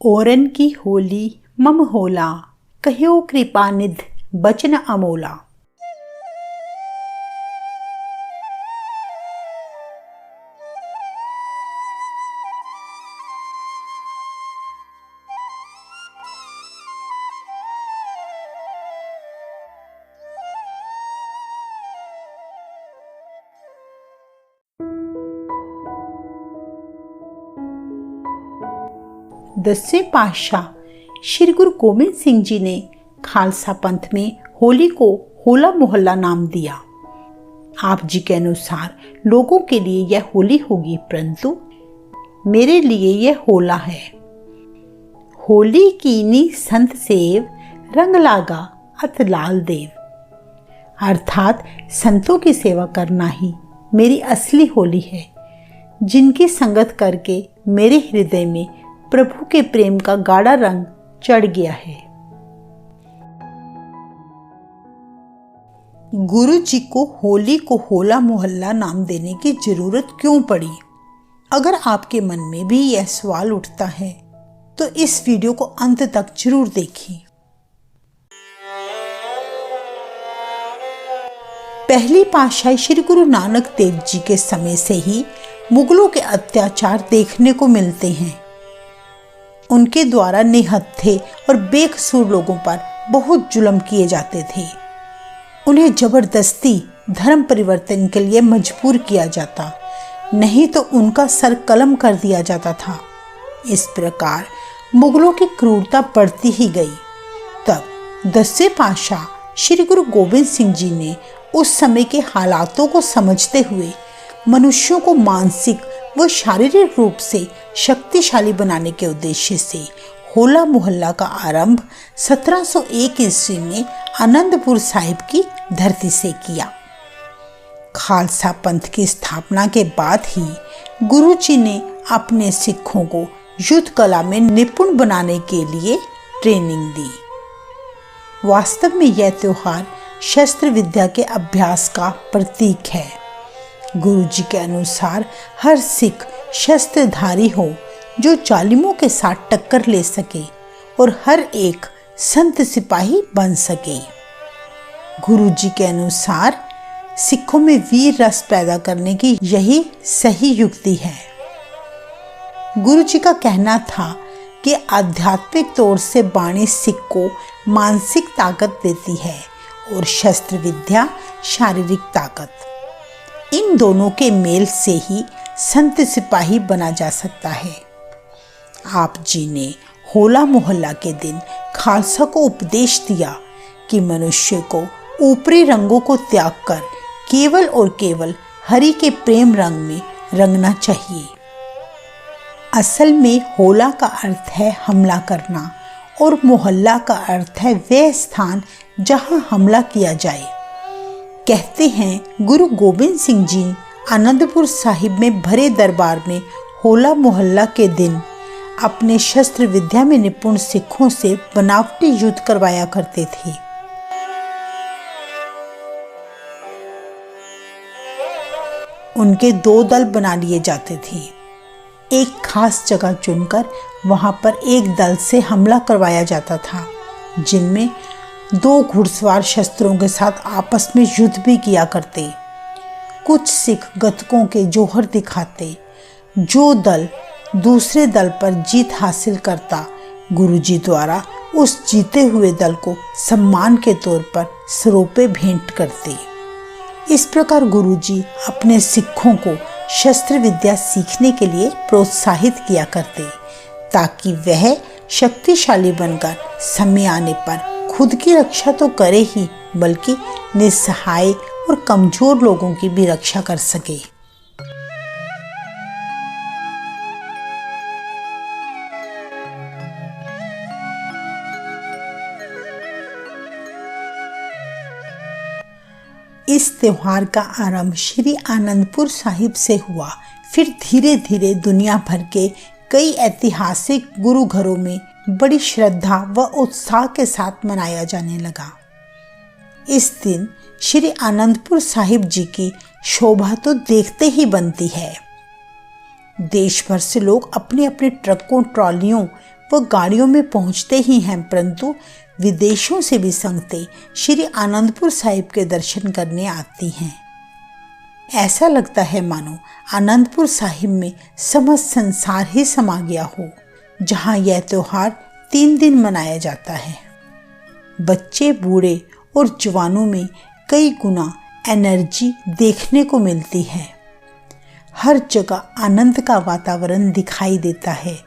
ओरन की होली मम होला, कह्यो कृपानिध बचन अमोला। दसवें पातशाह श्री गुरु गोबिंद सिंह जी ने खालसा पंथ में होली को होला मोहल्ला नाम दिया। आप जी के अनुसार लोगों के लिए यह होली होगी, परंतु मेरे लिए यह होला है। होली कीनी संत सेव, रंग लागा अत लाल देव। अर्थात संतों की सेवा करना ही मेरी असली होली है, जिनकी संगत करके मेरे हृदय में प्रभु के प्रेम का गाढ़ा रंग चढ़ गया है। गुरु जी को होली को होला मोहल्ला नाम देने की जरूरत क्यों पड़ी? अगर आपके मन में भी यह सवाल उठता है तो इस वीडियो को अंत तक जरूर देखें। पहली पातशाही श्री गुरु नानक देव जी के समय से ही मुगलों के अत्याचार देखने को मिलते हैं। उनके द्वारा निहत्थे और बेकसूर लोगों पर बहुत जुल्म किए जाते थे। उन्हें जबरदस्ती धर्म परिवर्तन के लिए मजबूर किया जाता, नहीं तो उनका सर कलम कर दिया जाता था। इस प्रकार मुगलों की क्रूरता बढ़ती ही गई। तब 10वें पातशाह श्री गुरु गोबिंद सिंह जी ने उस समय के हालातों को समझते हुए मनुष्यों को मानसिक व शारीरिक रूप से शक्तिशाली बनाने के उद्देश्य से होला मोहल्ला का आरंभ 1701 ईस्वी में आनंदपुर साहिब की धरती से किया। खालसा पंथ की स्थापना के बाद ही गुरु जी ने अपने सिखों को युद्ध कला में निपुण बनाने के लिए ट्रेनिंग दी। वास्तव में यह त्योहार शस्त्र विद्या के अभ्यास का प्रतीक है। गुरु जी के अनुसार हर सिख शस्त्रधारी हो जो जालिमों के साथ टक्कर ले सके और हर एक संत सिपाही बन सके। गुरु जी के अनुसार सिखों में वीर रस पैदा करने की यही सही युक्ति है। गुरु जी का कहना था कि आध्यात्मिक तौर से बाणी सिख को मानसिक ताकत देती है और शस्त्र विद्या शारीरिक ताकत। इन दोनों के मेल से ही संत सिपाही बना जा सकता है। आप जी ने होला मोहल्ला के दिन खालसा को उपदेश दिया कि मनुष्य को ऊपरी रंगों को त्याग कर केवल और केवल हरि के प्रेम रंग में रंगना चाहिए। असल में होला का अर्थ है हमला करना और मोहल्ला का अर्थ है वह स्थान जहां हमला किया जाए। कहते हैं गुरु गोबिंद सिंह जी आनंदपुर साहिब में भरे दरबार में होला मोहल्ला के दिन अपने शस्त्र विद्या में निपुण सिखों से बनावटी युद्ध करवाया करते थे। उनके 2 दल बना लिए जाते थे। एक खास जगह चुनकर वहां पर एक दल से हमला करवाया जाता था, जिनमें 2 घुड़सवार शस्त्रों के साथ आपस में युद्ध भी किया करते। कुछ सिख गतकों के जोहर दिखाते। जो दल दूसरे दल पर जीत हासिल करता, गुरुजी द्वारा उस जीते हुए दल को सम्मान के तौर पर सरोपे भेंट करते। इस प्रकार गुरुजी अपने सिखों को शस्त्र विद्या सीखने के लिए प्रोत्साहित किया करते, ताकि वह शक्तिशाली बनकर समय आने पर खुद की रक्षा तो करे ही, बल्कि निस्सहाय और कमजोर लोगों की भी रक्षा कर सके। इस त्योहार का आरंभ श्री आनंदपुर साहिब से हुआ, फिर धीरे धीरे दुनिया भर के कई ऐतिहासिक गुरु घरों में बड़ी श्रद्धा व उत्साह के साथ मनाया जाने लगा। इस दिन श्री आनंदपुर साहिब जी की शोभा तो देखते ही बनती है। देश भर से लोग अपने अपने ट्रकों, ट्रॉलियों वो गाड़ियों में पहुंचते ही हैं, परंतु विदेशों से भी संगतें श्री आनंदपुर साहिब के दर्शन करने आती हैं। ऐसा लगता है मानो आनंदपुर साहिब में समस्त संसार ही समा गया हो, जहां यह त्योहार 3 दिन मनाया जाता है। बच्चे, बूढ़े और जवानों में कई गुना एनर्जी देखने को मिलती है। हर जगह आनंद का वातावरण दिखाई देता है।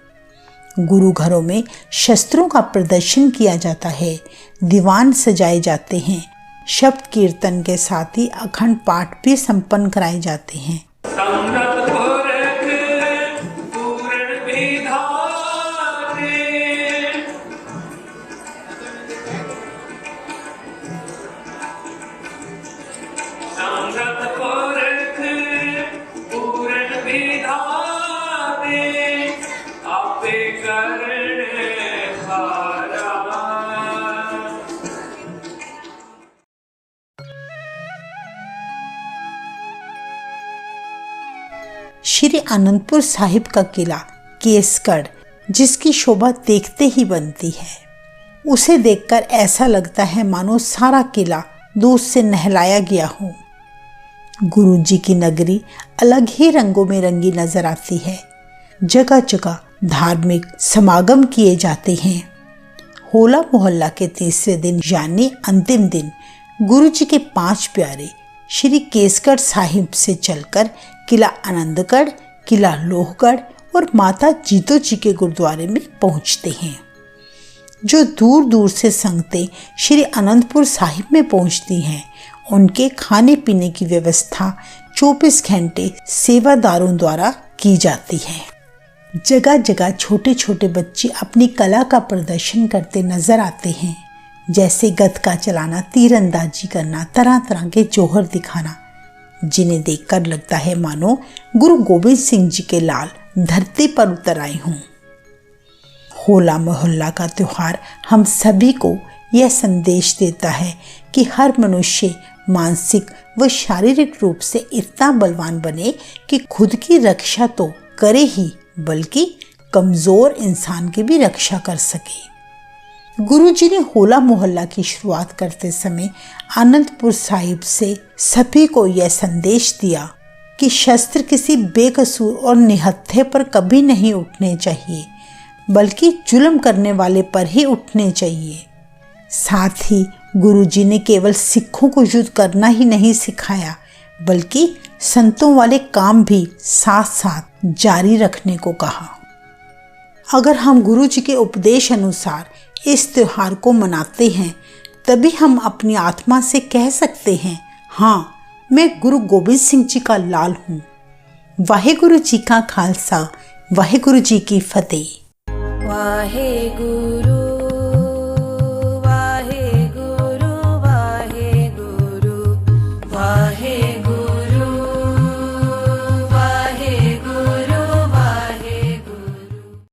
गुरु घरों में शस्त्रों का प्रदर्शन किया जाता है, दीवान सजाए जाते हैं, शब्द कीर्तन के साथ ही अखंड पाठ भी संपन्न कराए जाते हैं। श्री आनंदपुर साहिब का किला केसगढ़, जिसकी शोभा देखते ही बनती है, उसे देखकर ऐसा लगता है मानो सारा किला दूध से नहलाया गया हो। गुरु जी की नगरी अलग ही रंगों में रंगी नजर आती है। जगह जगह धार्मिक समागम किए जाते हैं। होला मोहल्ला के तीसरे दिन यानी अंतिम दिन गुरु जी के 5 प्यारे श्री केसगढ़ साहिब से चलकर किला आनंदगढ़, किला लोहगढ़ और माता जीतो जी के गुरुद्वारे में पहुंचते हैं। जो दूर दूर से संगतें श्री आनंदपुर साहिब में पहुंचती हैं, उनके खाने पीने की व्यवस्था 24 घंटे सेवादारों द्वारा की जाती है। जगह जगह छोटे छोटे बच्चे अपनी कला का प्रदर्शन करते नजर आते हैं, जैसे गतका चलाना, तीरंदाजी करना, तरह तरह के जौहर दिखाना, जिन्हें देखकर लगता है मानो गुरु गोविंद सिंह जी के लाल धरती पर उतर आए हों। होला मोहल्ला का त्योहार हम सभी को यह संदेश देता है कि हर मनुष्य मानसिक व शारीरिक रूप से इतना बलवान बने कि खुद की रक्षा तो करे ही, बल्कि कमजोर इंसान की भी रक्षा कर सके। गुरुजी ने होला मोहल्ला की शुरुआत करते समय आनंदपुर साहिब से सभी को यह संदेश दिया कि शस्त्र किसी बेकसूर और निहत्थे पर कभी नहीं उठने चाहिए, बल्कि जुल्म करने वाले पर ही उठने चाहिए। साथ ही गुरुजी ने केवल सिखों को युद्ध करना ही नहीं सिखाया, बल्कि संतों वाले काम भी साथ साथ जारी रखने को कहा। अगर हम गुरुजी के उपदेश अनुसार इस त्योहार को मनाते हैं, तभी हम अपनी आत्मा से कह सकते हैं, हाँ, मैं गुरु गोबिंद सिंह जी का लाल हूँ। वाहेगुरु जी का खालसा, वाहेगुरु जी की फतेह। वाहेगुरु।